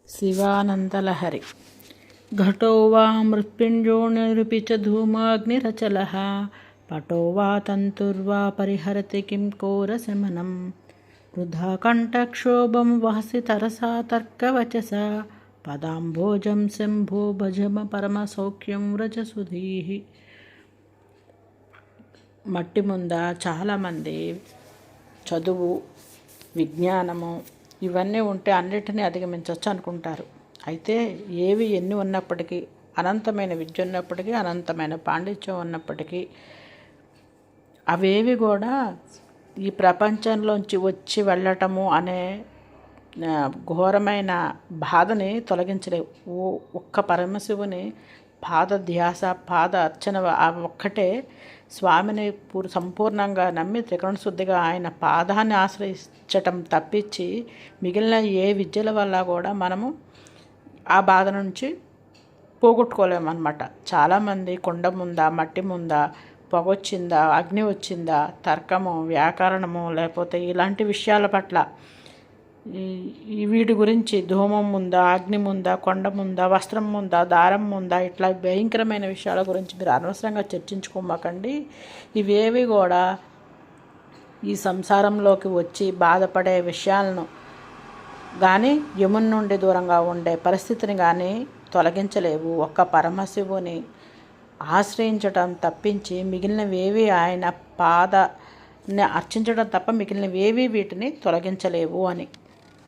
శివానందలహరి. ఘటో వా మృత్పింజో నిరూపి చ ధూమాగ్నిరచలః పటో వా తంతుర్వా పరిహరతి కిం కోరశమనం వృధా కంఠక్షోభం వహసి తరసా తర్కవచసా పదాంభోజం శంభో భజమ పరమసౌఖ్యం వ్రజసుధీః. మట్టి ముంద చాలామంది చదువు, విజ్ఞానము ఇవన్నీ ఉంటే అన్నిటినీ అధిగమించవచ్చు అనుకుంటారు. అయితే ఏవి ఎన్ని ఉన్నప్పటికీ, అనంతమైన విద్య ఉన్నప్పటికీ, అనంతమైన పాండిత్యం ఉన్నప్పటికీ అవేవి కూడా ఈ ప్రపంచంలోంచి వచ్చి వెళ్ళటము అనే ఘోరమైన బాధని తొలగించలేవు. ఒక్క పరమశివుని పాద ధ్యాస, పాద అర్చన ఒక్కటే స్వామిని సంపూర్ణంగా నమ్మి త్రికరణ శుద్ధిగా ఆయన పాదాన్ని ఆశ్రయించటం తప్పించి మిగిలిన ఏ విద్యల వల్ల కూడా మనము ఆ బాధ నుంచి పోగొట్టుకోలేమన్నమాట. చాలామంది కుండ ముందా, మట్టి ముందా, పొగ వచ్చిందా, అగ్ని వచ్చిందా, తర్కము, వ్యాకరణము, లేకపోతే ఇలాంటి విషయాల పట్ల వీటి గురించి ధూమం ముందా, అగ్ని ముందా, కొండ ముందా, వస్త్రం ముందా, దారం ముందా, ఇట్లా భయంకరమైన విషయాల గురించి మీరు అనవసరంగా చర్చించుకోమాకండి. ఇవేవి కూడా ఈ సంసారంలోకి వచ్చి బాధపడే విషయాలను కానీ యముని నుండి దూరంగా ఉండే పరిస్థితిని కానీ తొలగించలేవు. ఒక్క పరమశివుని ఆశ్రయించడం తప్పించి మిగిలినవేవి ఆయన పాదాన్ని అర్చించడం తప్ప మిగిలినవేవి వీటిని తొలగించలేవు అని.